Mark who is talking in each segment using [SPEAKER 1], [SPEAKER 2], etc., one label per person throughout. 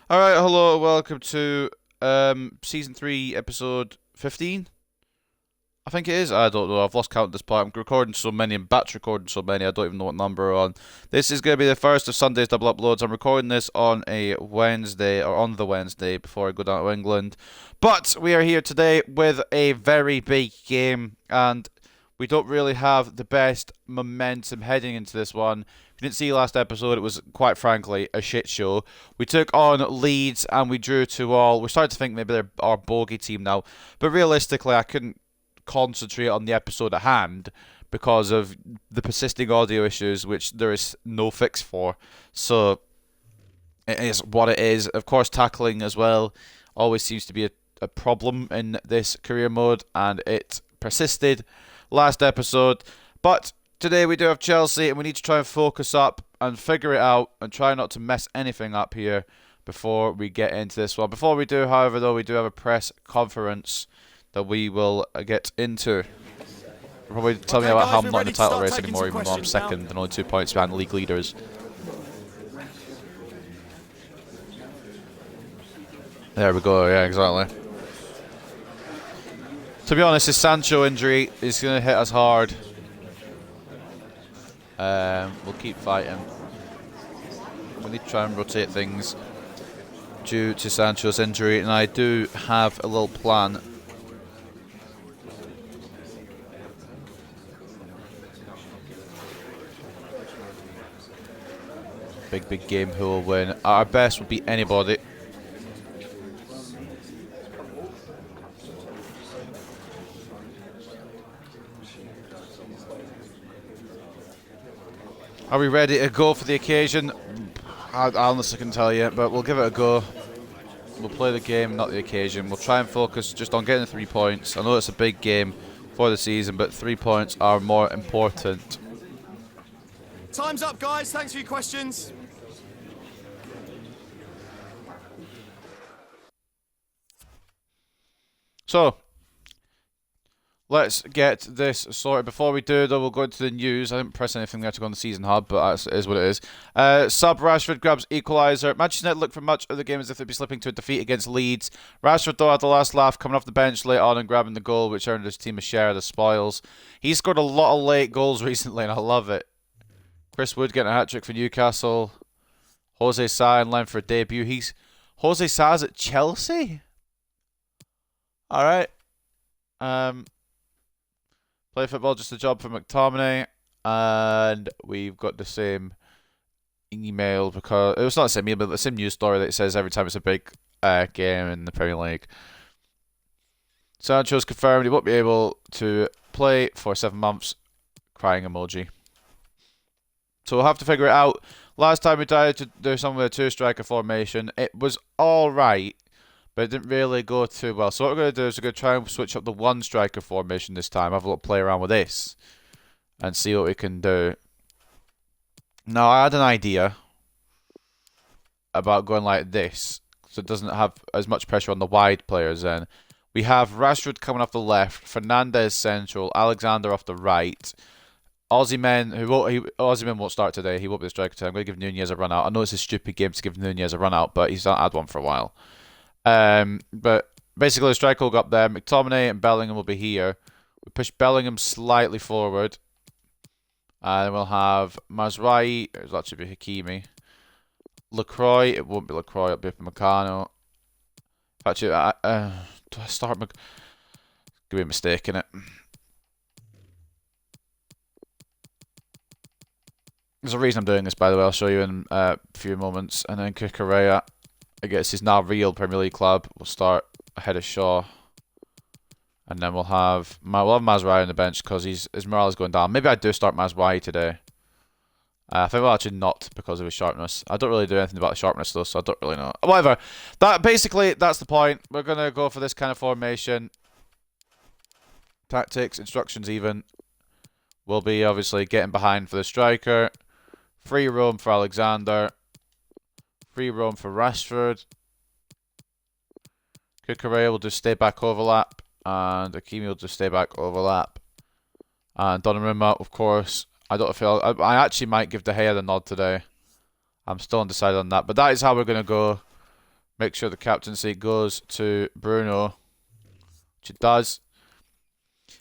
[SPEAKER 1] Alright, hello, welcome to season 3, episode 15. I think it is. I don't know. I've lost count at this point. I'm recording so many and batch recording so many, I don't even know what number we're on. This is going to be the first of Sunday's double uploads. I'm recording this on a Wednesday, or on the Wednesday, before I go down to England. But we are here today with a very big game, and we don't really have the best momentum heading into this one. If you didn't see last episode, it was quite frankly a shit show. We took on Leeds and we drew 2-2. We're starting to think maybe they're our bogey team now, but realistically, I couldn't concentrate on the episode at hand because of the persisting audio issues, which there is no fix for. So it is what it is. Of course, tackling as well always seems to be a problem in this career mode, and it persisted last episode. But today we do have Chelsea, and we need to try and focus up and figure it out and try not to mess anything up here before we get into this one. Before we do, however, though, we do have a press conference that we will get into. Probably tell me about how I'm not in the title race anymore, even though I'm second and only 2 points behind the league leaders. There we go, yeah, exactly. To be honest, his Sancho injury is going to hit us hard. We'll keep fighting. We need to try and rotate things due to Sancho's injury, and I do have a little plan. Big game, who will win? Our best would be anybody. Are we ready to go for the occasion? I honestly couldn't tell you, but we'll give it a go. We'll play the game, not the occasion. We'll try and focus just on getting the 3 points. I know it's a big game for the season, but 3 points are more important.
[SPEAKER 2] Time's up, guys. Thanks for your questions.
[SPEAKER 1] So, let's get this sorted. Before we do, though, we'll go into the news. I didn't press anything there to go on the season hub, but that is what it is. Sub Rashford grabs equaliser. Manchester United look for much of the game as if they'd be slipping to a defeat against Leeds. Rashford, though, had the last laugh, coming off the bench late on and grabbing the goal, which earned his team a share of the spoils. He's scored a lot of late goals recently, and I love it. Chris Wood getting a hat-trick for Newcastle. Jose Sa in line for a debut. Jose Sa's at Chelsea? Alright. Play football, just a job for McTominay. And we've got the same email, because it was not the same email, but the same news story that it says every time it's a big game in the Premier League. Sancho's confirmed he won't be able to play for 7 months. Crying emoji. So we'll have to figure it out. Last time we tried to do something with a 2-striker formation, it was alright, but it didn't really go too well. So what we're going to do is we're going to try and switch up the 1-striker formation this time. Have a little play around with this and see what we can do. Now, I had an idea about going like this, so it doesn't have as much pressure on the wide players then. We have Rashford coming off the left, Fernandez central, Alexander off the right. Ozyman won't start today. He won't be the striker today. I'm going to give Nunez a run out. I know it's a stupid game to give Nunez a run out, but he's not had one for a while. But basically, the striker will go up there. McTominay and Bellingham will be here. We push Bellingham slightly forward. And then we'll have Mazraoui. It will actually be Hakimi. Lacroix. It won't be Lacroix. It'll be Upamecano. Actually, do I start? Could be a mistake in it. There's a reason I'm doing this, by the way. I'll show you in a few moments. And then Cucurella, I guess he's now real Premier League club. We'll start ahead of Shaw. And then we'll have Mazraoui on the bench because his morale is going down. Maybe I do start Mazraoui today. I think we'll actually not because of his sharpness. I don't really do anything about the sharpness though, so I don't really know. Whatever. Basically, that's the point. We're going to go for this kind of formation. Tactics, instructions even. We'll be obviously getting behind for the striker. Free roam for Alexander. Free roam for Rashford. Cucurella will just stay back overlap. And Hakimi will just stay back overlap. And Donnarumma, of course. I actually might give De Gea the nod today. I'm still undecided on that. But that is how we're going to go make sure the captaincy goes to Bruno, which it does.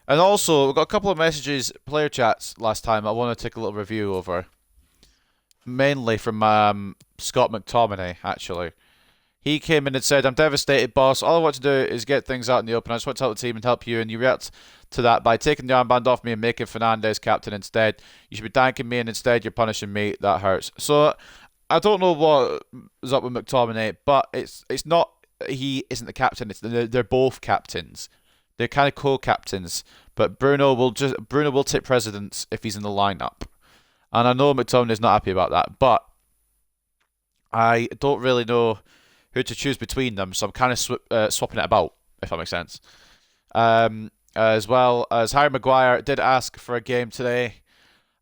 [SPEAKER 1] And also, we got a couple of messages, player chats last time I want to take a little review over. Mainly from Scott McTominay, actually. He came in and said, I'm devastated, boss. All I want to do is get things out in the open. I just want to help the team and help you, and you react to that by taking the armband off me and making Fernandes captain instead. You should be thanking me, and instead you're punishing me. That hurts. So, I don't know what is up with McTominay, but it's not he isn't the captain. It's they're both captains. They're kind of co-captains, but Bruno will take precedence if he's in the lineup. And I know McTominay's not happy about that, but I don't really know who to choose between them, so I'm kind of swapping it about, if that makes sense. As well as Harry Maguire did ask for a game today.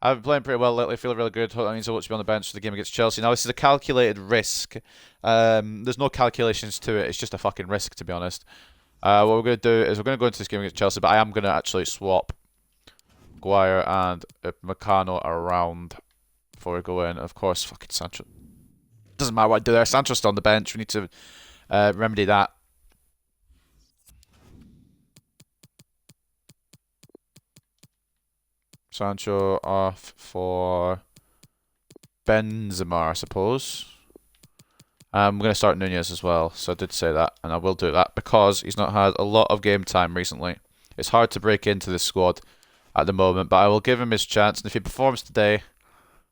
[SPEAKER 1] I've been playing pretty well lately, feeling really good. That means I want to be on the bench for the game against Chelsea. Now, this is a calculated risk. There's no calculations to it. It's just a fucking risk, to be honest. What we're going to do is we're going to go into this game against Chelsea, but I am going to actually swap Maguire and Meccano around before we go in. Of course, fucking Sancho. Doesn't matter what I do there. Sancho's still on the bench. We need to remedy that. Sancho off for Benzema, I suppose. I'm going to start Nunez as well, so I did say that, and I will do that because he's not had a lot of game time recently. It's hard to break into this squad at the moment, but I will give him his chance, and if he performs today,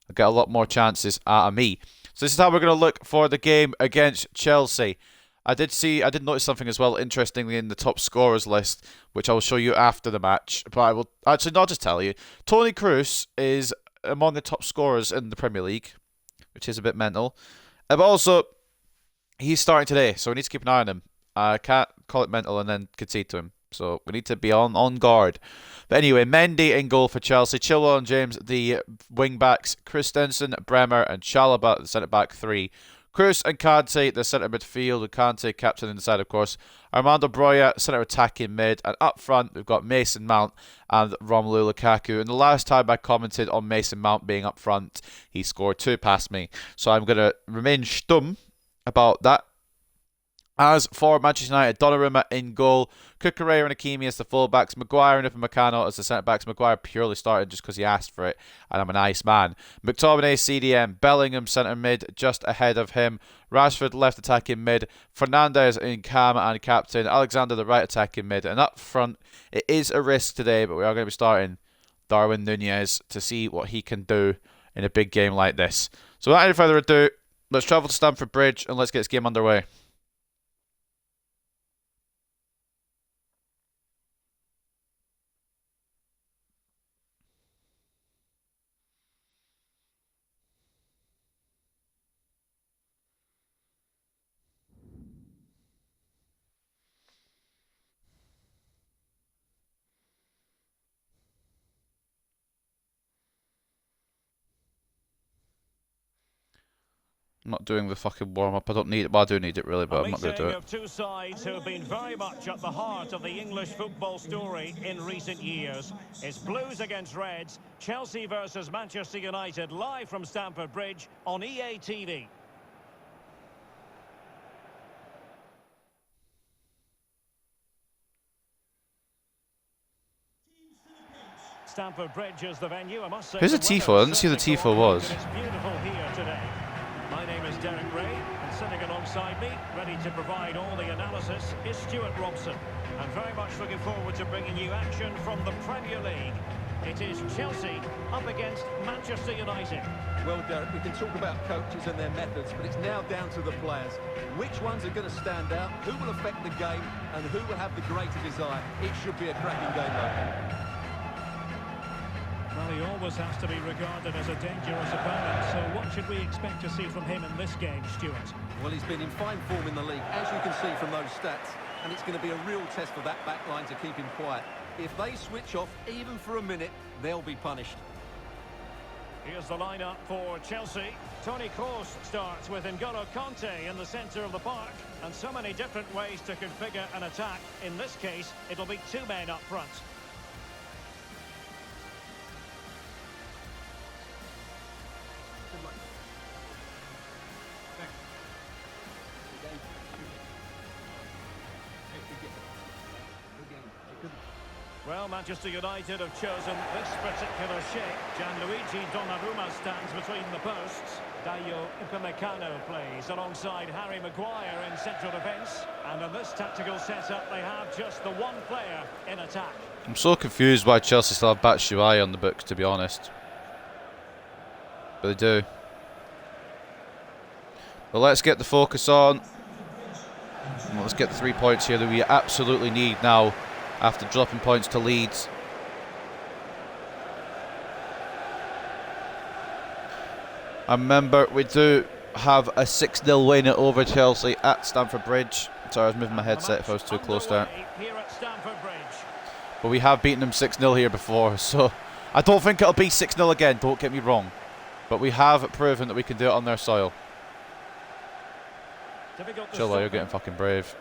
[SPEAKER 1] I'll get a lot more chances out of me. So this is how we're going to look for the game against Chelsea. I did notice something as well, interestingly, in the top scorers list, which I will show you after the match. But I will actually not just tell you. Toni Kroos is among the top scorers in the Premier League, which is a bit mental. But also, he's starting today, so we need to keep an eye on him. I can't call it mental and then concede to him. So we need to be on guard. But anyway, Mendy in goal for Chelsea. Chilwell and James, the wing-backs. Christensen, Bremer and Chalobah, the centre-back three. Kroos and Kante, the centre midfield, with Kante captain inside, of course. Armando Broja, centre attacking mid. And up front, we've got Mason Mount and Romelu Lukaku. And the last time I commented on Mason Mount being up front, he scored 2 past me. So I'm going to remain stum about that. As for Manchester United, Donnarumma in goal, Cucurella and Hakimi as the fullbacks, Maguire and Upamecano as the centre-backs. Maguire purely started just because he asked for it, and I'm a nice man. McTominay, CDM, Bellingham centre-mid just ahead of him, Rashford left attacking mid, Fernandes in cam and captain, Alexander the right attacking mid, and up front, it is a risk today, but we are going to be starting Darwin Nunez to see what he can do in a big game like this. So without any further ado, let's travel to Stamford Bridge and let's get this game underway. I'm not doing the fucking warm-up. I don't need it. Well, I do need it, really, but I'm not going to do it.
[SPEAKER 3] Of two sides who have been very much at the heart of the English football story in recent years. It's Blues against Reds, Chelsea versus Manchester United, live from Stamford Bridge on EA TV. Stamford Bridge is the venue. I must say,
[SPEAKER 1] who's the Tifo? I didn't see who the Tifo was.
[SPEAKER 3] It's beautiful here today. My name is Derek Ray, and sitting alongside me, ready to provide all the analysis, is Stuart Robson. I'm very much looking forward to bringing you action from the Premier League. It is Chelsea up against Manchester United.
[SPEAKER 4] Well, Derek, we can talk about coaches and their methods, but it's now down to the players. Which ones are going to stand out, who will affect the game, and who will have the greater desire? It should be a cracking game, though.
[SPEAKER 3] Well, he always has to be regarded as a dangerous opponent, so what should we expect to see from him in this game, Stuart?
[SPEAKER 4] Well, he's been in fine form in the league, as you can see from those stats, and it's going to be a real test for that back line to keep him quiet. If they switch off, even for a minute, they'll be punished.
[SPEAKER 3] Here's the lineup for Chelsea. Toni Kroos starts with N'Golo Kante in the centre of the park, and so many different ways to configure an attack. In this case, it'll be 2 men up front. Well, Manchester United have chosen this particular shape. Gianluigi Donnarumma stands between the posts. Dayo Upamecano plays alongside Harry Maguire in central defence. And in this tactical setup, they have just the one player in attack.
[SPEAKER 1] I'm so confused why Chelsea still have Batshuayi on the books, to be honest. But they do. But let's get the focus on. Let's get the 3 points here that we absolutely need now after dropping points to Leeds. I remember we do have a 6-0 win over Chelsea at Stamford Bridge. Sorry, I was moving my headset if I was too close there. But we have beaten them 6-0 here before, so I don't think it'll be 6-0 again, don't get me wrong. But we have proven that we can do it on their soil. Chill out, you're getting fucking brave.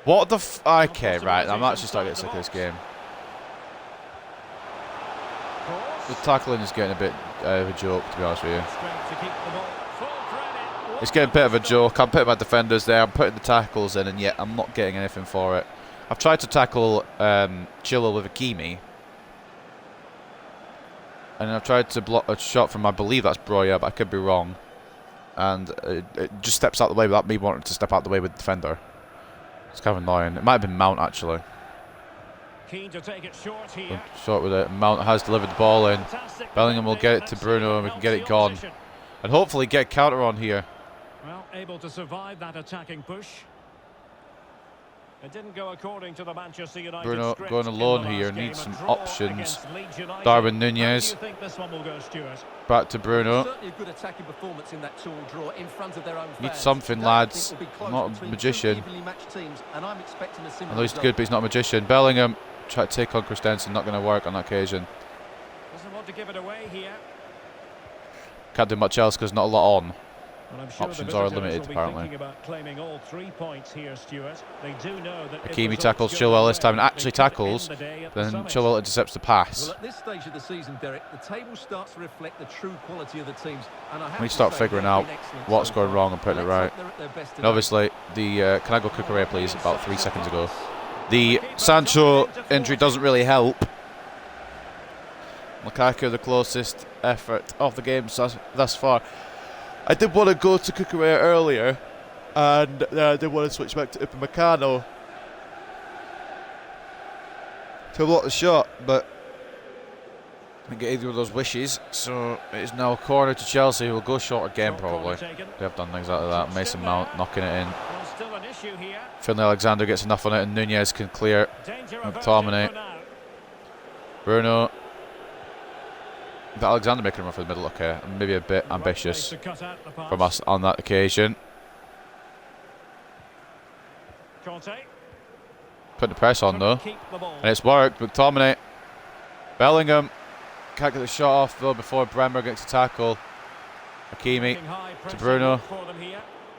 [SPEAKER 1] What the okay, right, I'm actually starting to get sick of this game. The tackling is getting a bit of a joke, to be honest with you. It's getting a bit of a joke. I'm putting my defenders there, I'm putting the tackles in, and yet I'm not getting anything for it. I've tried to tackle Chilwell with Hakimi. And I've tried to block a shot from, I believe that's Broya, but I could be wrong. And it just steps out the way without me wanting to step out the way with the defender. It's kind of annoying. It might have been Mount, actually.
[SPEAKER 3] Keen to take it short here.
[SPEAKER 1] Short with it. Mount has delivered the ball in. Bellingham will get it to Bruno and we can get it gone. And hopefully get a counter on here.
[SPEAKER 3] Well, able to survive that attacking push. It didn't go according to the Manchester United
[SPEAKER 1] Bruno
[SPEAKER 3] script
[SPEAKER 1] going alone here, needs some options. Darwin Nunez. Back to Bruno.
[SPEAKER 4] Certainly a good attacking performance in that tall draw in front of their own fans.
[SPEAKER 1] Need something, lads. I'm not a magician. I know he's good, but he's not a magician. Bellingham try to take on Christensen, not going to work on that occasion.
[SPEAKER 3] Doesn't want to give it away here.
[SPEAKER 1] Can't do much else because not a lot on.
[SPEAKER 3] Well, I'm sure
[SPEAKER 1] options are limited, apparently.
[SPEAKER 3] About claiming all 3 points here, Stuart. They do know that
[SPEAKER 1] Hakimi tackles Chilwell this time and actually tackles. Then Chilwell intercepts the pass.
[SPEAKER 4] Well, at this stage of the season, Derek, the table starts to reflect the true quality of the teams. And I have
[SPEAKER 1] We
[SPEAKER 4] to
[SPEAKER 1] start
[SPEAKER 4] say
[SPEAKER 1] figuring out what's going wrong and putting it right. And obviously, the can I go Cucurella, please? About 3 seconds ago. The Sancho injury doesn't really help. Lukaku, the closest effort of the game thus far. I did want to go to Cucurella earlier, and I did want to switch back to Upamecano to block the shot, but I didn't get either of those wishes, so it is now a corner to Chelsea, who will go short again probably. They have done things like that. Mason Mount knocking it in. Finlay Alexander gets enough on it, and Nunez can clear. McTominay. Bruno. Alexander making a run for the middle, okay. Maybe a bit ambitious from us on that occasion. Putting the press on though. And it's worked. McTominay. Bellingham. Can't get the shot off though before Bremer gets to tackle. Hakimi to Bruno.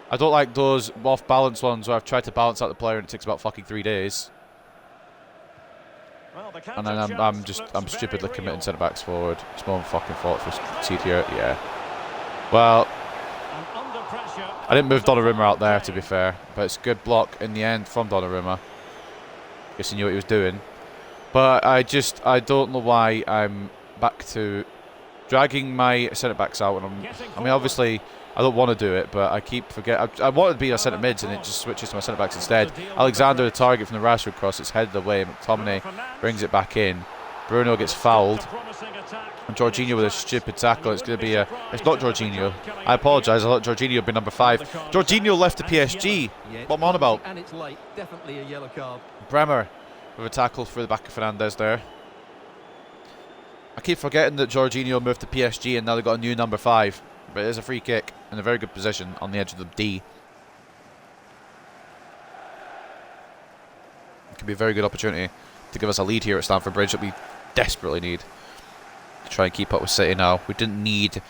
[SPEAKER 1] I don't like those off-balance ones where I've tried to balance out the player and it takes about fucking 3 days. And then I'm stupidly committing centre backs forward. It's my own fucking fault for concede here. Yeah. Well, I didn't move Donnarumma out there, to be fair, but it's a good block in the end from Donnarumma. Guess he knew what he was doing. But I don't know why I'm back to dragging my centre backs out. And I mean, obviously, I don't want to do it, but I keep forgetting. I wanted to be a centre mids, and it just switches to my centre backs instead. Alexander, the target from the Rashford cross, it's headed away. McTominay brings it back in. Bruno gets fouled, and Jorginho with a stupid tackle. It's going to be a. It's not Jorginho. I apologise. I thought Jorginho would be number 5. Jorginho left to PSG. What am I on about?
[SPEAKER 4] And it's late. Definitely a yellow card.
[SPEAKER 1] Bremer with a tackle through the back of Fernandes there. I keep forgetting that Jorginho moved to PSG, and now they've got a new number 5. But it is a free kick in a very good position on the edge of the D. It could be a very good opportunity to give us a lead here at Stamford Bridge that we desperately need to try and keep up with City now. We didn't need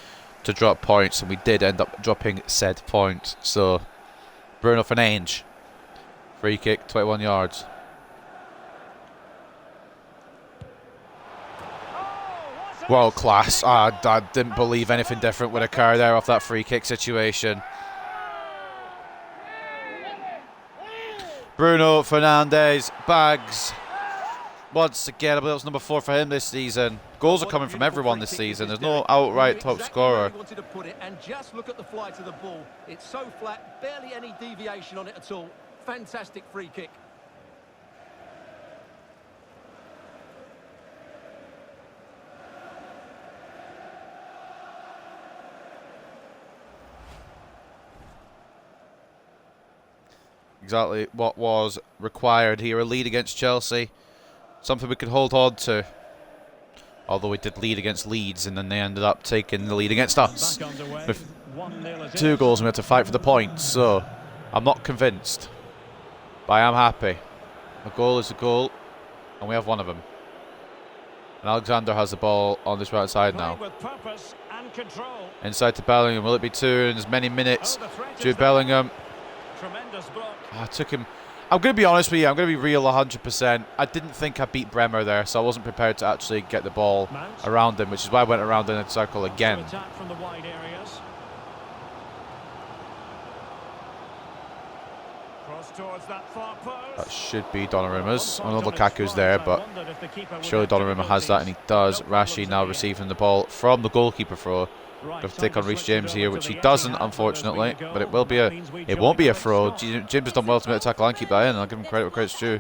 [SPEAKER 1] to drop points, and we did end up dropping said points. So, Bruno Fernandes, free kick, 21 yards. World class. I didn't believe anything different would occur there off that free kick situation. Bruno Fernandes bags once again, I believe it's number 4 for him this season. Goals are coming from everyone this season. There's no outright top scorer.
[SPEAKER 4] Wanted to put it, and just look at the fly to the ball. It's so flat, barely any deviation on it at all. Fantastic free kick.
[SPEAKER 1] Exactly what was required here. A lead against Chelsea. Something we could hold on to. Although we did lead against Leeds, and then they ended up taking the lead against us with 2 goals, and we had to fight for the points. So I'm not convinced, but I am happy. A goal is a goal, and we have one of them. And Alexander has the ball on this right side now. Inside to Bellingham. Will it be 2 in as many minutes? Jude Bellingham. I took him. I'm going to be honest with you. I'm going to be real 100%. I didn't think I beat Bremer there, so I wasn't prepared to actually get the ball around him, which is why I went around in a circle again. That should be Donnarumma's. I know Lukaku's there, but surely Donnarumma has that, and he does. Rashi now receiving the ball from the goalkeeper throw. Have to take on Reece James here, which he doesn't, unfortunately. But it will be a. It won't be a throw. James has done well to make the tackle and keep that in. I'll give him credit where credit's due.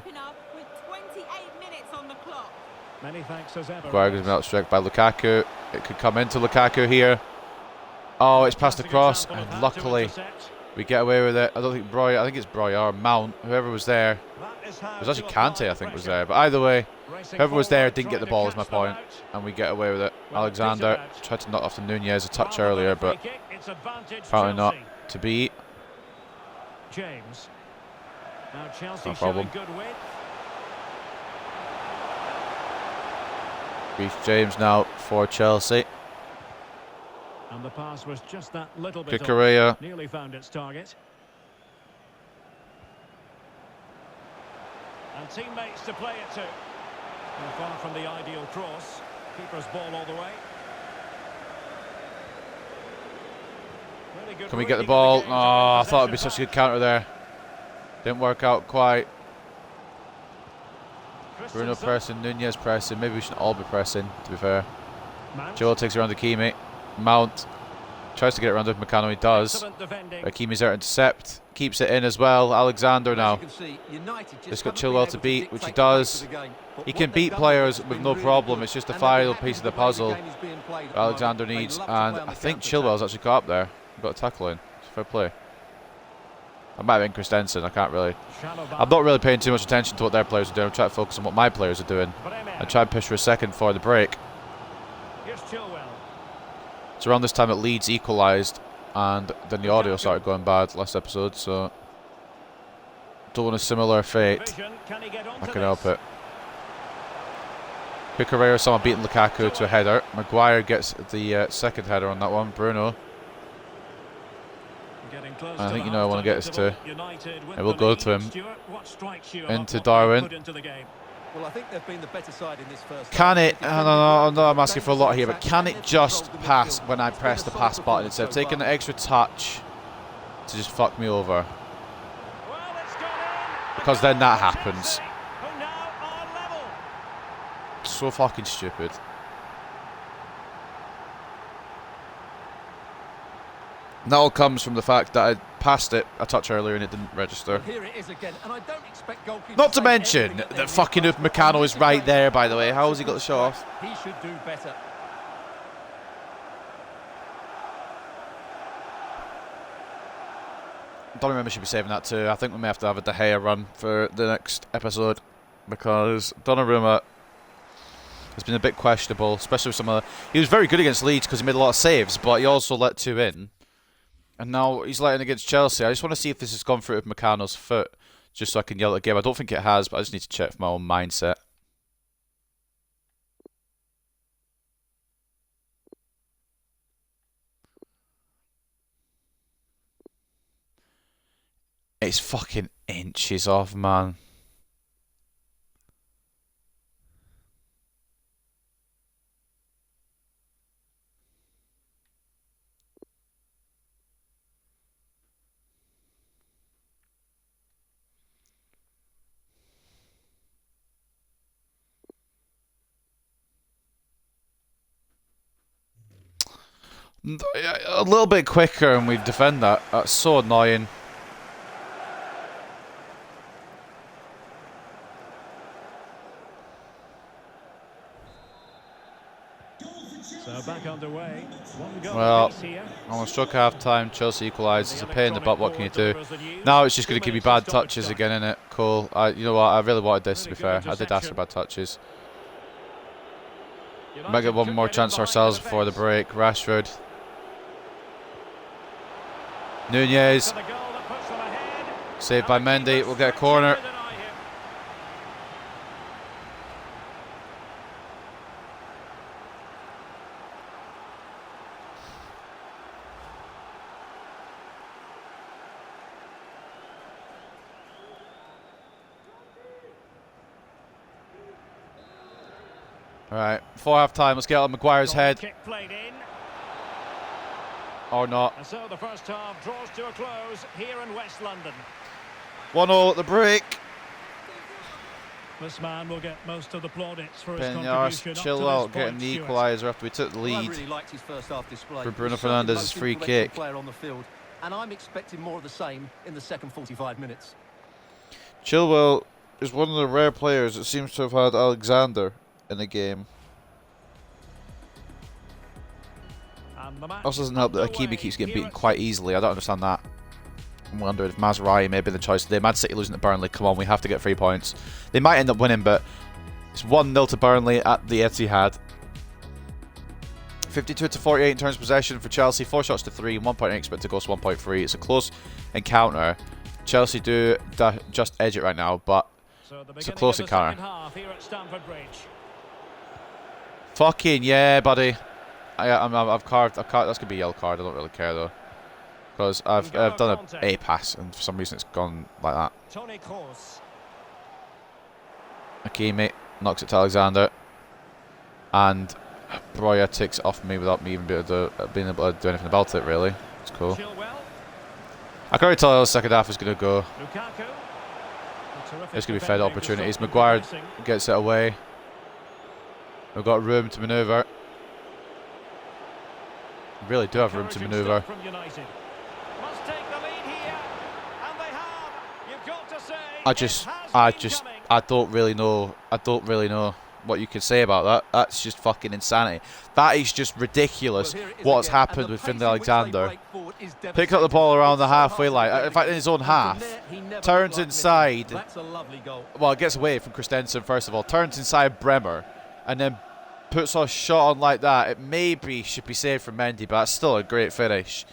[SPEAKER 1] Maguire goes outstretched by Lukaku. It could come into Lukaku here. Oh, it's passed across, and luckily we get away with it. I don't think I think it's Broy or Mount, whoever was there. It was actually Kante, I think, was there. But either way, whoever was there didn't get the ball, is my point. And we get away with it. Alexander tried to knock off the Nunez a touch earlier, but apparently not to be. No problem. Reece James now for Chelsea.
[SPEAKER 3] And the pass was just that little bit
[SPEAKER 1] Kukureya.
[SPEAKER 3] Nearly found its target. And teammates to play it to. And far from the ideal cross. Keeper's ball all the way.
[SPEAKER 1] Can we get the ball? Oh, I thought it'd be such a good counter there. Didn't work out quite. Bruno pressing, Nunez pressing. Maybe we shouldn't all be pressing, to be fair. Joel takes it around Hakimi. Mount tries to get it around with Meccano. He does. Hakimi's there to intercept. Keeps it in as well. Alexander now. Just got Chilwell to beat, which he does. He can beat players with no problem. It's just a final piece of the puzzle Alexander needs. And I think Chilwell's actually got up there. Got a tackle in. It's fair play. I might have been Christensen. I can't really. I'm not really paying too much attention to what their players are doing. I'm trying to focus on what my players are doing. And try and push for a second for the break. It's around this time that Leeds equalised, and then the audio started going bad last episode, so don't want a similar fate. I can help it. Kukureya someone beating Lukaku to a header. Maguire gets the second header on that one. Bruno. And I think you know I want to get us to. It will go to him. Into Darwin.
[SPEAKER 4] Well, I think they've been the better side in this first.
[SPEAKER 1] Can it? I know I'm asking for a lot here, but can it just pass when I press the pass button instead of taking the extra touch to just fuck me over? Because then that happens. So fucking stupid. And that all comes from the fact that I passed it a touch earlier and it didn't register.
[SPEAKER 4] Here it is again, and I don't expect goalkeepers.
[SPEAKER 1] Not to mention that fucking Meccano is right there, by the way. How has he got the shot off?
[SPEAKER 4] He should do better.
[SPEAKER 1] Donnarumma should be saving that too. I think we may have to have a De Gea run for the next episode, because Donnarumma has been a bit questionable, especially with some of the. He was very good against Leeds because he made a lot of saves, but he also let 2 in. And now he's letting against Chelsea. I just want to see if this has gone through with Meccano's foot, just so I can yell at the game. I don't think it has, but I just need to check for my own mindset. It's fucking inches off, man. A little bit quicker and we defend that. That's so annoying.
[SPEAKER 3] So back underway. One goal
[SPEAKER 1] Well,
[SPEAKER 3] apiece here.
[SPEAKER 1] on a struck half-time, Chelsea equalised. It's a pain in the butt. What can you do? Now it's just going to give me bad touches again, innit? Cool. You know what? I really wanted this, to be fair. I did ask for bad touches. Might get one more chance ourselves before the break. Rashford. Nunez. Saved by Mendy. We'll get a corner. Alright, before half time, let's get on Maguire's head. Or not.
[SPEAKER 3] And so the first half draws to a close here in West London.
[SPEAKER 1] 1-0 at the break.
[SPEAKER 3] This man will get most of the plaudits for his
[SPEAKER 1] Peñas,
[SPEAKER 3] contribution.
[SPEAKER 1] Chilwell getting the equaliser after we took the lead.
[SPEAKER 4] Well, I really liked his first half display.
[SPEAKER 1] For Bruno
[SPEAKER 4] He's certainly the
[SPEAKER 1] Fernandes'
[SPEAKER 4] most
[SPEAKER 1] free
[SPEAKER 4] influential
[SPEAKER 1] kick.
[SPEAKER 4] player on the field, and I'm expecting more of the same in the second 45 minutes.
[SPEAKER 1] Chilwell is one of the rare players that seems to have had Alexander in the game. Also doesn't help that Hakimi keeps getting beaten quite easily. I don't understand that. I'm wondering if Mazraoui may be the choice today. Man City losing to Burnley. Come on, we have to get 3 points. They might end up winning, but it's 1-0 to Burnley at the Etihad. 52-48 in terms of possession for Chelsea. 4 shots to 3, 1 point expected goals 1.3. It's a close encounter. Chelsea do just edge it right now, but it's a close encounter. Fucking yeah, buddy. I've carved. That's gonna be a yellow card. I don't really care though, because I've done a pass and for some reason it's gone like that. Hakimi knocks it to Alexander, and Broya takes it off me without me even being able to do anything about it. Really, it's cool. I can already tell how the second half is gonna go. It's gonna be fed opportunities. Maguire gets it away. We've got room to manoeuvre. Really do have room to manoeuvre. I don't really know what you can say about that. That's just fucking insanity. That is just ridiculous. What's happened with Finlay Alexander? Picks up the ball around the halfway line. In fact, in his own half, turns inside. Well, it gets away from Christensen first of all. Turns inside Bremer, and then puts a shot on like that. It maybe should be saved from Mendy, but that's still a great finish.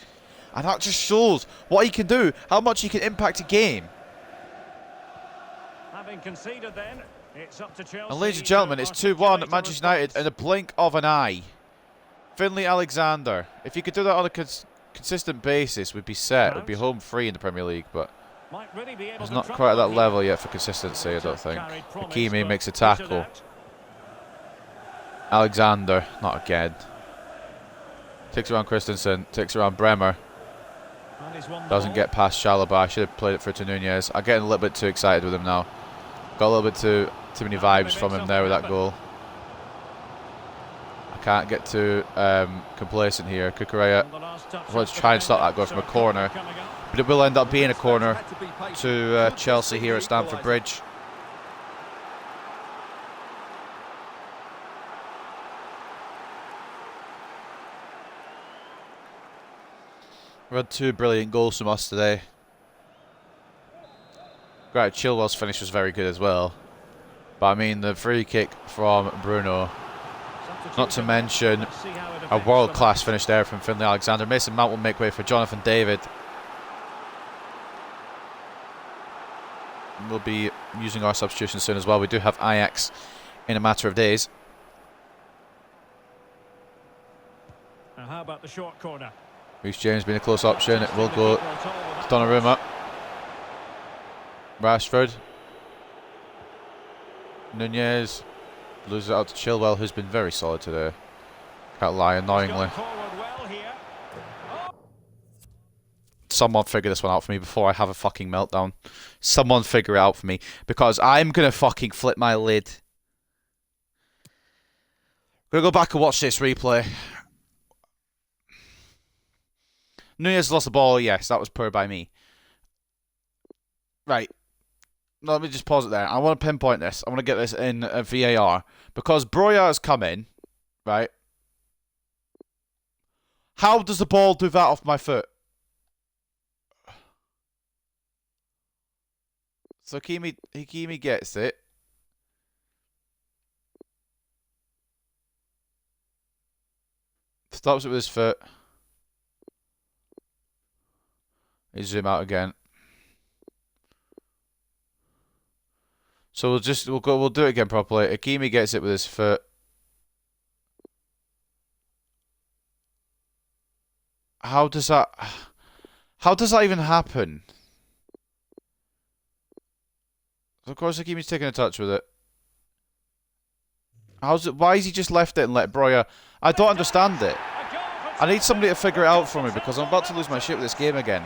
[SPEAKER 1] And that just shows what he can do, how much he can impact a game.
[SPEAKER 3] Having conceded then, it's up to Chelsea.
[SPEAKER 1] And ladies and gentlemen, it's 2-1 at Manchester United in a blink of an eye. Finlay Alexander. If you could do that on a consistent basis, we'd be set. We'd be home free in the Premier League, but it's not quite at that level yet for consistency, I don't think. Hakimi makes a tackle. Alexander, not again. Takes around Christensen, takes around Bremer. Doesn't get past Chalobah. I should have played it for to Nunez. I'm getting a little bit too excited with him now. Got a little bit too many vibes from him there with that goal. I can't get too complacent here. Kukureya wants to try and stop that goal from a corner, but it will end up being a corner to Chelsea here at Stamford Bridge. We've had 2 brilliant goals from us today. Right, Chilwell's finish was very good as well. But I mean, the free kick from Bruno. Not to mention a world-class finish there from Finlay Alexander. Mason Mount will make way for Jonathan David. We'll be using our substitution soon as well. We do have Ajax in a matter of days.
[SPEAKER 3] Now how about the short corner?
[SPEAKER 1] Reece James being a close option. It will go to Donnarumma. Rashford. Nunez loses it out to Chilwell, who's been very solid today. Can't lie, annoyingly. Someone figure this one out for me before I have a fucking meltdown. Someone figure it out for me, because I'm gonna fucking flip my lid. I'm gonna go back and watch this replay. Nunez lost the ball. Yes, that was poor by me. Right. Let me just pause it there. I want to pinpoint this. I want to get this in a VAR. Because Broja has come in, right? How does the ball do that off my foot? So Hakimi gets it. Stops it with his foot. He zoom out again. So we'll do it again properly. Hakimi gets it with his foot. How does that even happen? Of course Hakimi's taking a touch with it. Why has he just left it and let Broja? I don't understand it. I need somebody to figure it out for me because I'm about to lose my shit with this game again.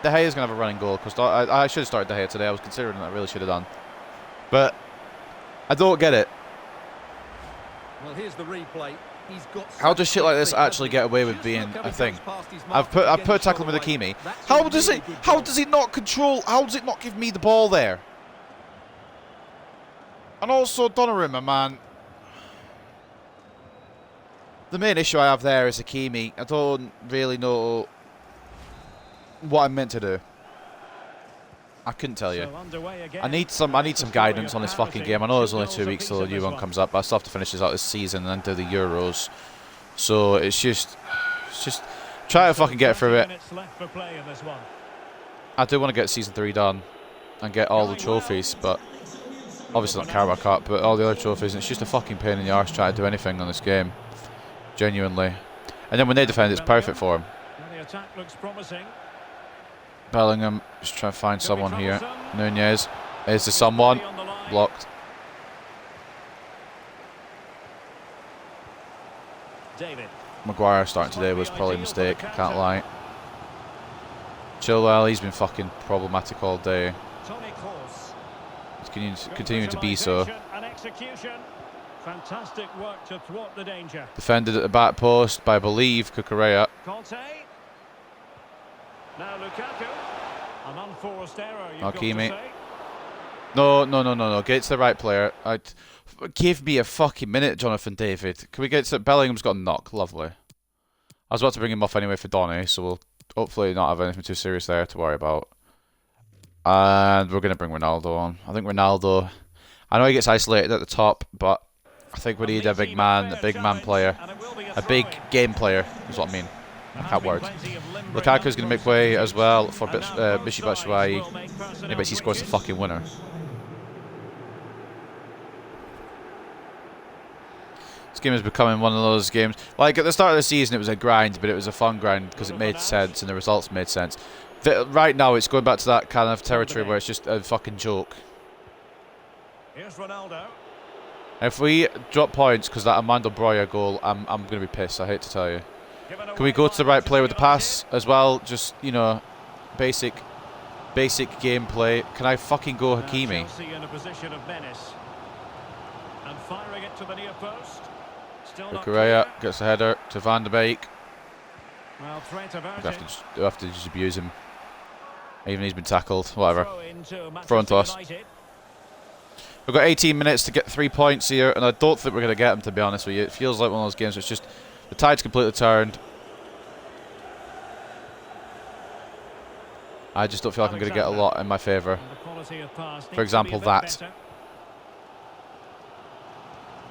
[SPEAKER 1] De Gea's going to have a running goal because I should have started De Gea today. I was considering that I really should have done. But I don't get it.
[SPEAKER 4] Well, here's the replay. He's got
[SPEAKER 1] How does shit like this actually get away with being a thing? I've put a tackle with Hakimi. How does he not control? How does it not give me the ball there? And also Donnarumma, man. The main issue I have there is Hakimi. I don't really know what I'm meant to do. I couldn't tell you. I need some guidance on this fucking game. I know there's only 2 weeks till the new one comes up, but I still have to finish this out this season and then do the Euros. So it's just try to fucking get through it. I do want to get season 3 done and get all the trophies, but obviously not Carabao Cup, but all the other trophies. And it's just a fucking pain in the arse trying to do anything on this game, genuinely. And then when they defend, it's perfect for them.
[SPEAKER 3] The attack looks promising.
[SPEAKER 1] Bellingham, just trying to find someone here. Nunez, is there someone? Blocked.
[SPEAKER 3] David.
[SPEAKER 1] Maguire starting today was probably a mistake, can't lie. Chilwell, he's been fucking problematic all day. He's continuing to be so.
[SPEAKER 3] Fantastic work to thwart the danger.
[SPEAKER 1] Defended at the back post by, I believe, Cucurella.
[SPEAKER 3] Now Lukaku, an unforced error.
[SPEAKER 1] Hakimi. No. Get to the right player. Give me a fucking minute, Jonathan David. Can we get to Bellingham's got a knock? Lovely. I was about to bring him off anyway for Donny, so we'll hopefully not have anything too serious there to worry about. And we're going to bring Ronaldo on. I think Ronaldo, I know he gets isolated at the top, but I think we need a big man player. A big game player is what I mean. I can't word. Lukaku's going to make way as well for Michy Batshuayi. Maybe he scores the fucking winner. This game is becoming one of those games. Like at the start of the season, it was a grind, but it was a fun grind because it made sense and the results made sense. Right now, it's going back to that kind of territory where it's just a fucking joke.
[SPEAKER 3] Here's Ronaldo.
[SPEAKER 1] If we drop points because that Armando Broja goal, I'm going to be pissed. I hate to tell you. Can we go to the right player with the pass as well? Just, you know, basic gameplay. Can I fucking go Hakimi?
[SPEAKER 3] In a position of menace. And firing it to the near post. Still not
[SPEAKER 1] Correa
[SPEAKER 3] clear.
[SPEAKER 1] gets the header to Van de Beek.
[SPEAKER 3] Well, threat averted.
[SPEAKER 1] We have to just abuse him. Even he's been tackled. Whatever.
[SPEAKER 3] Throw
[SPEAKER 1] into us. We've got 18 minutes to get 3 points here, and I don't think we're going to get them, to be honest with you. It feels like one of those games where it's just the tide's completely turned. I just don't feel like I'm going to get a lot in my favour. For example, that.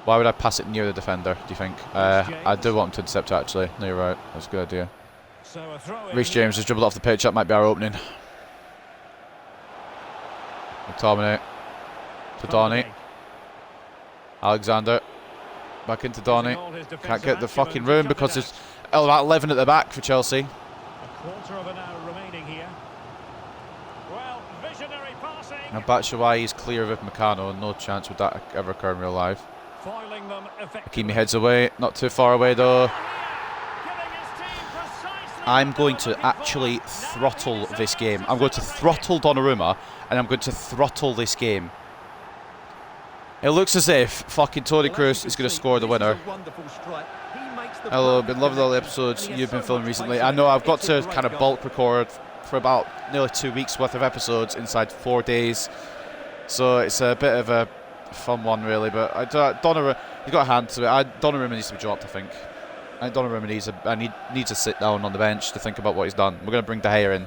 [SPEAKER 1] Why would I pass it near the defender, do you think? I do want him to intercept, actually. No, you're right. That's a good idea. Reece James has dribbled off the pitch. That might be our opening. McTominay to Donny. Alexander. Back into Donny. Can't get the fucking room because there's about 11 at the back for Chelsea.
[SPEAKER 3] A quarter of an hour remaining here. Well, visionary passing.
[SPEAKER 1] Now Batshuayi is clear of Meccano. No chance would that ever occur in real life.
[SPEAKER 3] Foiling them effectively.
[SPEAKER 1] Hakimi heads away. Not too far away though. I'm going to actually throttle this game. I'm going to throttle Donnarumma and I'm going to throttle this game. It looks as if fucking Toni Kroos is going to score the winner.
[SPEAKER 4] the
[SPEAKER 1] Hello,
[SPEAKER 4] bloke
[SPEAKER 1] been
[SPEAKER 4] who
[SPEAKER 1] loving all the
[SPEAKER 4] connects,
[SPEAKER 1] episodes
[SPEAKER 4] and he
[SPEAKER 1] you've
[SPEAKER 4] has
[SPEAKER 1] been
[SPEAKER 4] so
[SPEAKER 1] filming
[SPEAKER 4] much
[SPEAKER 1] recently.
[SPEAKER 4] pace
[SPEAKER 1] I
[SPEAKER 4] in
[SPEAKER 1] know
[SPEAKER 4] there.
[SPEAKER 1] I've got
[SPEAKER 4] It's
[SPEAKER 1] to
[SPEAKER 4] a great
[SPEAKER 1] kind of
[SPEAKER 4] goal.
[SPEAKER 1] bulk record for about nearly 2 weeks worth of episodes inside 4 days. So it's a bit of a fun one, really. But Donnarumma, he's got a hand to it. Donnarumma needs to be dropped, I think. Donnarumma needs to sit down on the bench to think about what he's done. We're going to bring De Gea in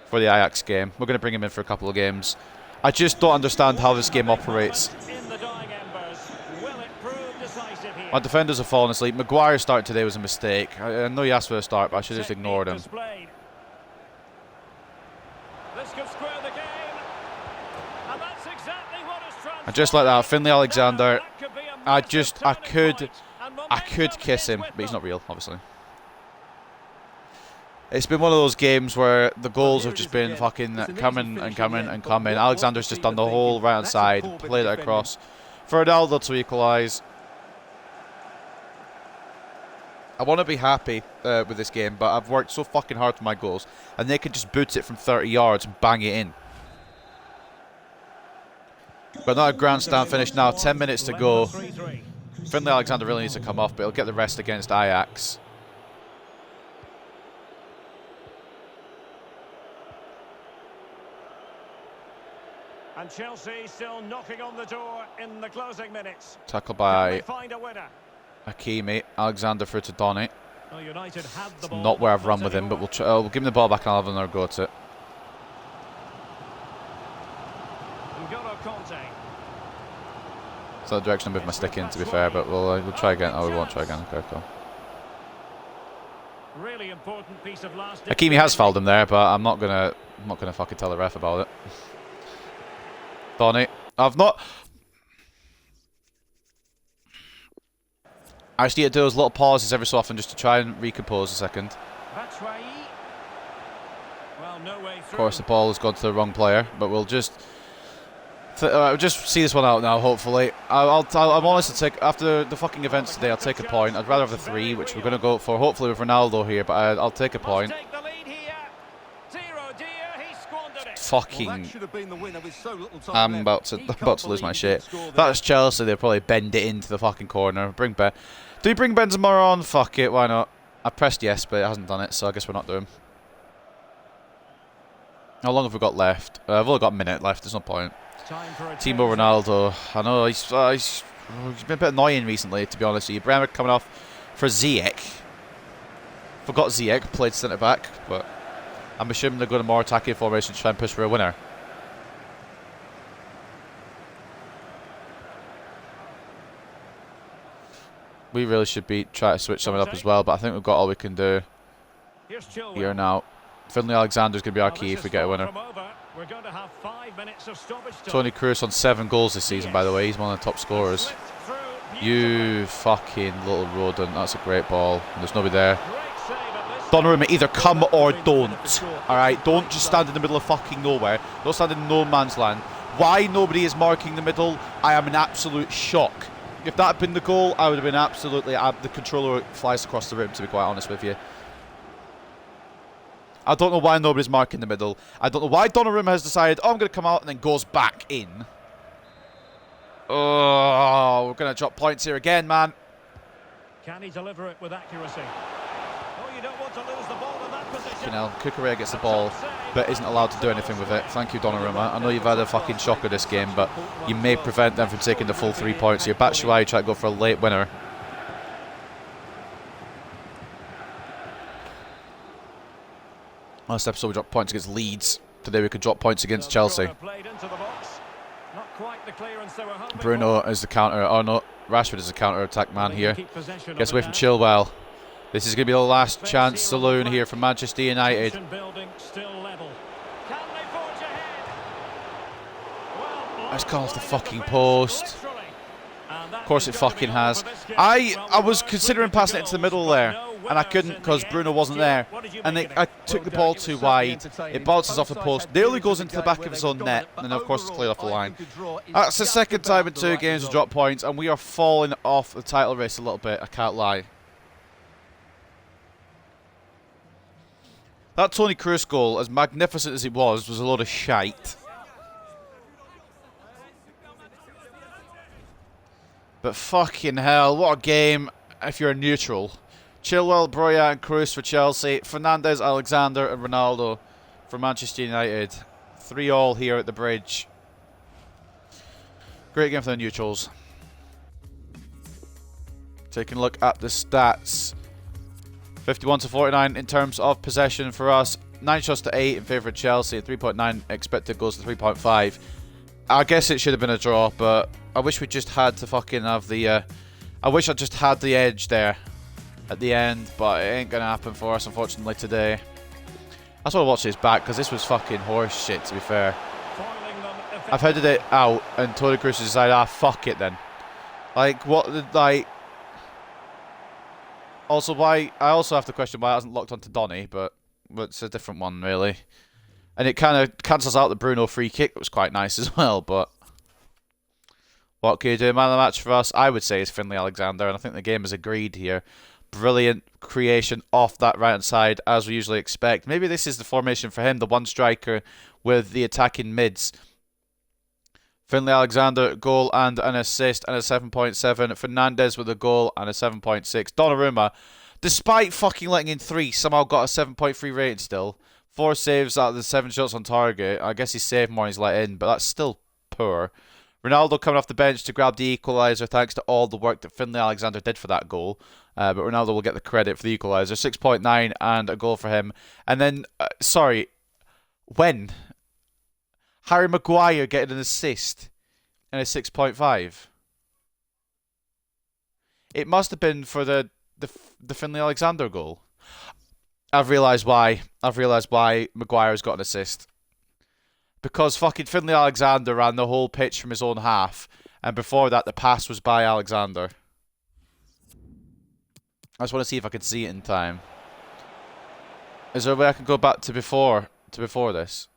[SPEAKER 1] for the Ajax game. We're going to bring him in for a couple of games. I just don't understand how this game operates.
[SPEAKER 3] In the dying embers. Will it prove decisive here?
[SPEAKER 1] My defenders have fallen asleep. Maguire's start today was a mistake. I know he asked for a start, but I should have just ignored him.
[SPEAKER 3] Displayed. This could square the game. And that's exactly what has transpired.
[SPEAKER 1] And just like that, Finlay Alexander,
[SPEAKER 3] That could be a
[SPEAKER 1] I
[SPEAKER 3] massive turning point, and
[SPEAKER 1] could kiss him,
[SPEAKER 3] momentum
[SPEAKER 1] but he's
[SPEAKER 3] is
[SPEAKER 1] not
[SPEAKER 3] with
[SPEAKER 1] real, obviously. It's been one of those games where the goals have just been fucking coming and coming and coming. Alexander's just done the whole right hand side, played it across for Ronaldo to equalise. I want to be happy with this game, but I've worked so fucking hard for my goals, and they can just boot it from 30 yards and bang it in. But not a grandstand finish now. 10 minutes to go.
[SPEAKER 3] 3-3.
[SPEAKER 1] Finlay Alexander really needs to come off, but he'll get the rest against Ajax.
[SPEAKER 3] And Chelsea still knocking on the door in the closing minutes.
[SPEAKER 1] Tackle
[SPEAKER 3] Can they
[SPEAKER 1] by
[SPEAKER 3] find a winner?
[SPEAKER 1] Hakimi. Alexander through to Donny.
[SPEAKER 3] Well, United had the ball,
[SPEAKER 1] Not where I've
[SPEAKER 3] but
[SPEAKER 1] run
[SPEAKER 3] not
[SPEAKER 1] with him, but
[SPEAKER 3] anymore.
[SPEAKER 1] we'll give him the ball back and I'll have another go at it.
[SPEAKER 3] N'Golo Conte.
[SPEAKER 1] It's not the direction I moved my stick in, to be fair, but we'll try again. Oh, we won't try again. Okay, cool.
[SPEAKER 3] Really important piece of last
[SPEAKER 1] Hakimi has fouled him there, but I'm not gonna fucking tell the ref about it. Donny, I've not. I just need to do those little pauses every so often just to try and recompose a second.
[SPEAKER 3] Batshuayi. Well, no way through.
[SPEAKER 1] Of course, the ball has gone to the wrong player, but we'll just see this one out now. Hopefully, I'm honest to take after the fucking events today. I'll take a point. I'd rather have the 3, which we're going to go for. Hopefully with Ronaldo here, but I'll take a point.
[SPEAKER 3] Take the lead here. 0 dear, he squandered it.
[SPEAKER 1] Fucking.
[SPEAKER 4] Well, that should have been the winner with so little time
[SPEAKER 1] I'm
[SPEAKER 4] left.
[SPEAKER 1] about to
[SPEAKER 4] He can't
[SPEAKER 1] lose my
[SPEAKER 4] believe he
[SPEAKER 1] shit.
[SPEAKER 4] didn't score
[SPEAKER 1] If
[SPEAKER 4] there.
[SPEAKER 1] that's Chelsea, they'll probably bend it into the fucking corner. Bring Ben. Do you bring Benzema on? Fuck it, why not? I pressed yes, but it hasn't done it, so I guess we're not doing. How long have we got left? I've only got a minute left. There's no point.
[SPEAKER 3] Time for a
[SPEAKER 1] Timo
[SPEAKER 3] change.
[SPEAKER 1] Ronaldo. I know he's been a bit annoying recently, to be honest with you. Bremer coming off for Ziyech. Forgot Ziyech played centre back, but I'm assuming they're going to more attacking formation to try and push for a winner. We really should be trying to switch something up as well, but I think we've got all we can do
[SPEAKER 3] Here's Chilwell.
[SPEAKER 1] here now. Finlay Alexander's going to be our
[SPEAKER 3] Well,
[SPEAKER 1] key
[SPEAKER 3] this
[SPEAKER 1] if we
[SPEAKER 3] is
[SPEAKER 1] get a
[SPEAKER 3] far
[SPEAKER 1] winner.
[SPEAKER 3] from over. We're going to have 5 minutes of stoppage time.
[SPEAKER 1] Toni Kroos on 7 goals this season, by the way. He's one of the top scorers.
[SPEAKER 3] Slipped through
[SPEAKER 1] You fucking little rodent. That's a great ball. And there's nobody there.
[SPEAKER 3] Great save at this.
[SPEAKER 1] Donnarumma, either come or don't. Alright, don't just stand in the middle of fucking nowhere. Don't stand in no man's land. Why nobody is marking the middle, I am in absolute shock. If that had been the goal, I would have been absolutely... the controller flies across the room, to be quite honest with you. I don't know why nobody's marking the middle. I don't know why Donnarumma has decided, oh, I'm going to come out and then goes back in. Oh, we're going to drop points here again, man.
[SPEAKER 3] Can he deliver it with accuracy? Oh, you don't want to lose the ball in that position.
[SPEAKER 1] You know, Kukurea gets the ball, but isn't allowed to do anything with it. Thank you, Donnarumma. I know you've had a fucking shocker this game, but you may prevent them from taking the full 3 points here. Batshuayi try to go for a late winner. Last episode we dropped points against Leeds. Today we could drop points against Chelsea.
[SPEAKER 3] Played into the box. Not quite the clearance they were hoping
[SPEAKER 1] Bruno
[SPEAKER 3] for.
[SPEAKER 1] is the counter. Oh no, Rashford is the counter-attack man
[SPEAKER 3] They
[SPEAKER 1] here.
[SPEAKER 3] keep possession
[SPEAKER 1] Gets
[SPEAKER 3] of
[SPEAKER 1] away
[SPEAKER 3] it
[SPEAKER 1] from
[SPEAKER 3] now.
[SPEAKER 1] Chilwell. This is going to be the last chance saloon here for Manchester United.
[SPEAKER 3] Tension building, still level. Can they forge ahead? Well,
[SPEAKER 1] It's gone off the
[SPEAKER 3] line of
[SPEAKER 1] fucking
[SPEAKER 3] defence,
[SPEAKER 1] post.
[SPEAKER 3] literally. And that
[SPEAKER 1] Of course
[SPEAKER 3] is
[SPEAKER 1] it
[SPEAKER 3] going to be
[SPEAKER 1] fucking
[SPEAKER 3] all
[SPEAKER 1] has.
[SPEAKER 3] for this game.
[SPEAKER 1] I
[SPEAKER 3] Well,
[SPEAKER 1] was
[SPEAKER 3] we
[SPEAKER 1] considering
[SPEAKER 3] were
[SPEAKER 1] passing it into the
[SPEAKER 3] goals,
[SPEAKER 1] middle
[SPEAKER 3] but
[SPEAKER 1] there,
[SPEAKER 3] no
[SPEAKER 1] and I
[SPEAKER 3] winners
[SPEAKER 1] couldn't
[SPEAKER 3] in the
[SPEAKER 1] because
[SPEAKER 3] end.
[SPEAKER 1] Bruno wasn't
[SPEAKER 3] Stuart,
[SPEAKER 1] there.
[SPEAKER 3] what did you
[SPEAKER 1] And
[SPEAKER 3] make of
[SPEAKER 1] I
[SPEAKER 3] it?
[SPEAKER 1] took the
[SPEAKER 4] Well,
[SPEAKER 1] ball
[SPEAKER 4] Derek, it
[SPEAKER 1] too
[SPEAKER 4] was certainly
[SPEAKER 1] wide.
[SPEAKER 4] entertaining.
[SPEAKER 1] It bounces off the
[SPEAKER 4] Both
[SPEAKER 1] post.
[SPEAKER 4] sides had
[SPEAKER 1] Nearly
[SPEAKER 4] periods
[SPEAKER 1] goes
[SPEAKER 4] of
[SPEAKER 1] into
[SPEAKER 4] the
[SPEAKER 1] the back
[SPEAKER 4] game
[SPEAKER 1] of
[SPEAKER 4] where
[SPEAKER 1] his
[SPEAKER 4] they
[SPEAKER 1] own net,
[SPEAKER 4] dominated,
[SPEAKER 1] and then
[SPEAKER 4] but
[SPEAKER 1] of course it's played off the
[SPEAKER 4] overall, I
[SPEAKER 1] line.
[SPEAKER 4] think a draw is
[SPEAKER 1] That's the
[SPEAKER 4] just
[SPEAKER 1] second time in
[SPEAKER 4] about the
[SPEAKER 1] 2
[SPEAKER 4] right
[SPEAKER 1] games to
[SPEAKER 4] result.
[SPEAKER 1] drop points, and we are falling off the title race a little bit, I can't lie. That Toni Kroos goal, as magnificent as it was a load of shite. But fucking hell, what a game if you're a neutral. Chilwell, Broya and Kroos for Chelsea. Fernandes, Alexander and Ronaldo for Manchester United. 3-3 here at the Bridge. Great game for the neutrals. Taking a look at the stats. 51-49 in terms of possession for us. 9 shots to 8 in favour of Chelsea. 3.9 expected goals to 3.5. I guess it should have been a draw, but I wish we just had to fucking have the... I wish I just had the edge there at the end, but it ain't going to happen for us, unfortunately, today. I just want to watch this back, because this was fucking horse shit, to be fair. I've headed it out, and Toni Kroos decided, ah, fuck it then. Like, what, like... Also, why... I also have to question why it hasn't locked onto Donny, but it's a different one, really. And it kind of cancels out the Bruno free kick. It was quite nice as well, but... What can you do? Man of the match for us, I would say, is Finlay Alexander, and I think the game is agreed here. Brilliant creation off that right-hand side, as we usually expect. Maybe this is the formation for him, the one striker with the attacking mids. Finlay Alexander, goal and an assist, and a 7.7. Fernandes with a goal and a 7.6. Donnarumma, despite fucking letting in 3, somehow got a 7.3 rating still. 4 saves out of the 7 shots on target. I guess he's saved more than he's let in, but that's still poor. Ronaldo coming off the bench to grab the equaliser thanks to all the work that Finlay Alexander did for that goal. But Ronaldo will get the credit for the equaliser. 6.9 and a goal for him. And then, when? Harry Maguire getting an assist and a 6.5. It must have been for the Finlay Alexander goal. I've realised why. I've realised why Maguire's got an assist. Because fucking Finlay Alexander ran the whole pitch from his own half. And before that, the pass was by Alexander. I just want to see if I can see it in time. Is there a way I can go back to before this?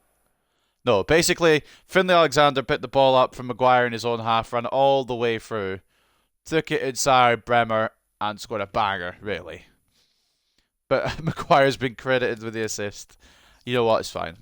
[SPEAKER 1] No, basically, Finlay Alexander picked the ball up from Maguire in his own half, ran all the way through, took it inside Bremer, and scored a banger, really. But Maguire's been credited with the assist. You know what, it's fine.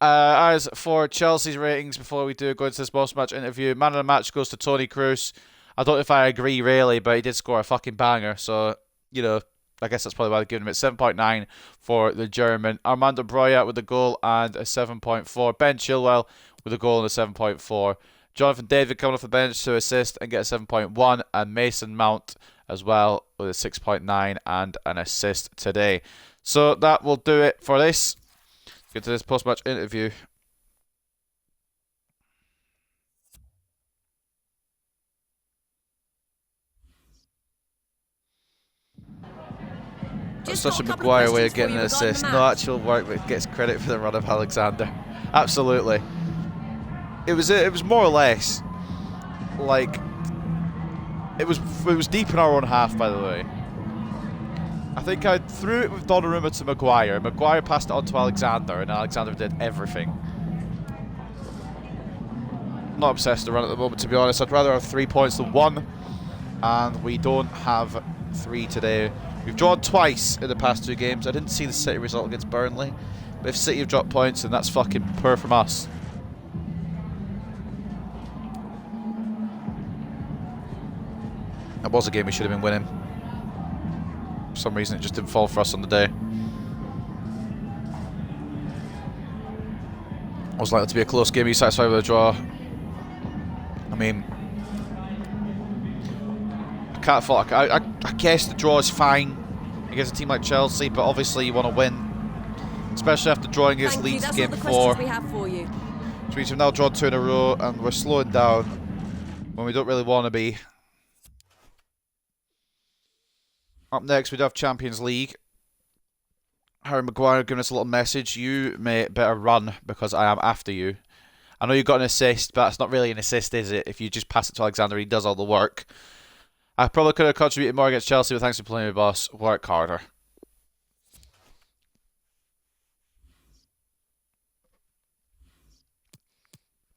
[SPEAKER 1] As for Chelsea's ratings, before we do go into this post-match interview, man of the match goes to Toni Kroos. I don't know if I agree, really, but he did score a fucking banger, so, you know, I guess that's probably why they're giving him it. 7.9 for the German. Armando Broya with a goal and a 7.4. Ben Chilwell with a goal and a 7.4. Jonathan David coming off the bench to assist and get a 7.1. And Mason Mount as well with a 6.9 and an assist today. So that will do it for this. Get to this post-match interview. That's such a Maguire way of getting an assist. No actual work, but gets credit for the run of Alexander. Absolutely. It was more or less like it was deep in our own half, by the way. I think I threw it with Donnarumma to Maguire. Maguire passed it on to Alexander, and Alexander did everything. Not obsessed to run at the moment, to be honest. I'd rather have 3 points than 1, and we don't have 3 today. We've drawn twice in the past 2 games. I didn't see the City result against Burnley, but if City have dropped points, then that's fucking poor from us. That was a game we should have been winning. For some reason, it just didn't fall for us on the day. I was likely to be a close game. Are you satisfied with a draw? I mean, I can't fault. I guess the draw is fine against a team like Chelsea, but obviously you want to win, especially after drawing against Leeds in game 4. Which means we've now drawn 2 in a row, and we're slowing down when we don't really want to be. Up next, we do have Champions League. Harry Maguire giving us a little message. You may better run because I am after you. I know you got an assist, but it's not really an assist, is it? If you just pass it to Alexander, he does all the work. I probably could have contributed more against Chelsea, but thanks for playing with boss. Work harder.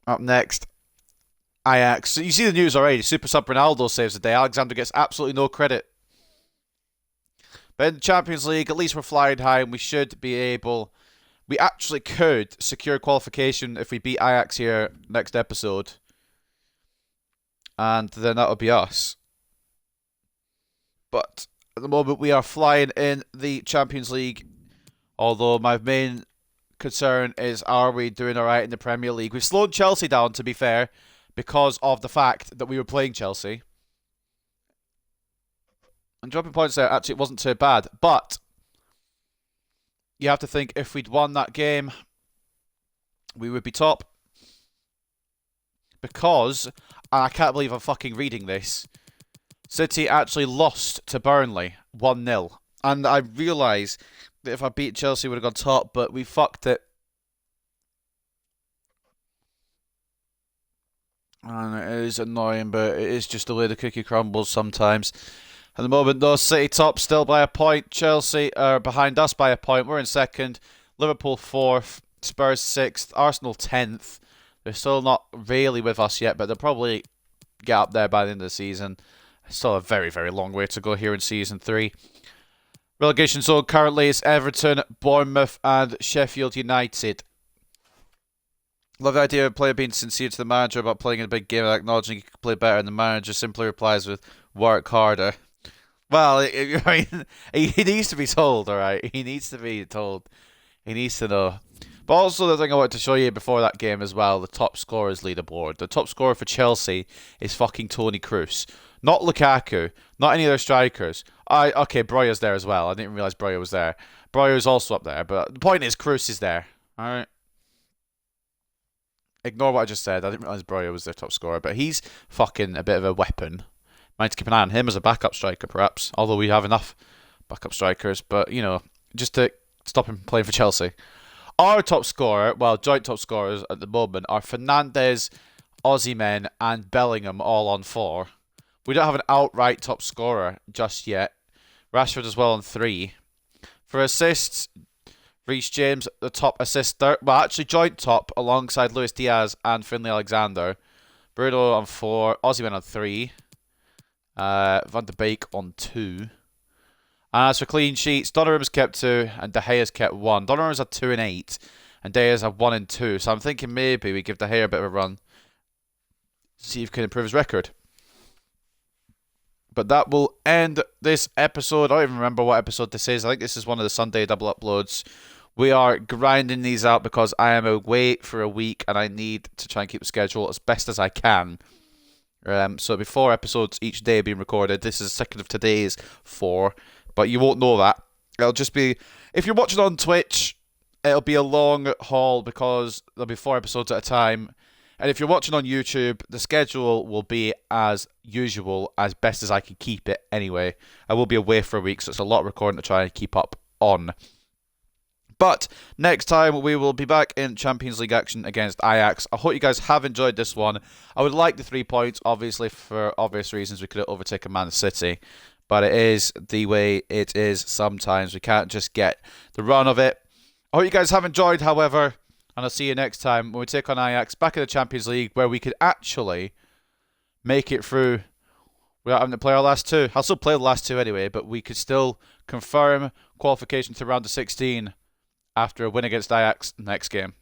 [SPEAKER 1] Up next, Ajax. So you see the news already. Super sub Ronaldo saves the day. Alexander gets absolutely no credit. But in the Champions League, at least we're flying high, and we should be able... We actually could secure qualification if we beat Ajax here next episode. And then that would be us. But At the moment, we are flying in the Champions League. Although my main concern is, are we doing alright in the Premier League? We've slowed Chelsea down, to be fair, because of the fact that we were playing Chelsea. And dropping points there, actually, it wasn't too bad. But you have to think, if we'd won that game, we would be top. Because, and I can't believe I'm fucking reading this, City actually lost to Burnley 1-0. And I realise that if I beat Chelsea, we would have gone top, but we fucked it. And it is annoying, but it is just the way the cookie crumbles sometimes. At the moment, though, City top still by a point. Chelsea are behind us by a point. We're in second. Liverpool 4th. Spurs 6th. Arsenal 10th. They're still not really with us yet, but they'll probably get up there by the end of the season. Still a very, very long way to go here in Season 3. Relegation zone currently is Everton, Bournemouth and Sheffield United. Love the idea of a player being sincere to the manager about playing in a big game and acknowledging he could play better, and the manager simply replies with, work harder. Well, I mean, he needs to be told, alright? He needs to be told. He needs to know. But also the thing I wanted to show you before that game as well, the top scorers leaderboard. The top scorer for Chelsea is fucking Toni Kroos. Not Lukaku. Not any other strikers. Okay, Breuer's there as well. I didn't realise Breuer was there. Breuer's also up there. But the point is, Kroos is there. Alright? Ignore what I just said. I didn't realise Breuer was their top scorer. But he's fucking a bit of a weapon. Might keep an eye on him as a backup striker, perhaps. Although we have enough backup strikers. But, you know, just to stop him playing for Chelsea. Our top scorer, well, joint top scorers at the moment, are Fernandes, Osimhen, and Bellingham all on 4. We don't have an outright top scorer just yet. Rashford as well on 3. For assists, Reece James, the top assister. Well, actually joint top alongside Luis Diaz and Finlay Alexander. Bruno on 4. Osimhen on 3. Van de Beek on 2. And as for clean sheets, Donnaruma's kept 2 and De Gea's kept 1. Donnaruma's had 2 and 8 and De Gea's had 1 and 2. So I'm thinking maybe we give De Gea a bit of a run. See if he can improve his record. But that will end this episode. I don't even remember what episode this is. I think this is one of the Sunday double uploads. We are grinding these out because I am away for a week and I need to try and keep the schedule as best as I can. So it'll be 4 episodes each day being recorded. This is the second of today's 4. But you won't know that. It'll just be... If you're watching on Twitch, it'll be a long haul because there'll be 4 episodes at a time. And if you're watching on YouTube, the schedule will be as usual, as best as I can keep it anyway. I will be away for a week, so it's a lot of recording to try and keep up on. But next time, we will be back in Champions League action against Ajax. I hope you guys have enjoyed this one. I would like the 3 points, obviously, for obvious reasons. We could have overtaken Man City. But it is the way it is sometimes. We can't just get the run of it. I hope you guys have enjoyed, however. And I'll see you next time when we take on Ajax back in the Champions League, where we could actually make it through without having to play our last 2. I'll still play the last 2 anyway, but we could still confirm qualification to round of 16 after a win against Ajax next game.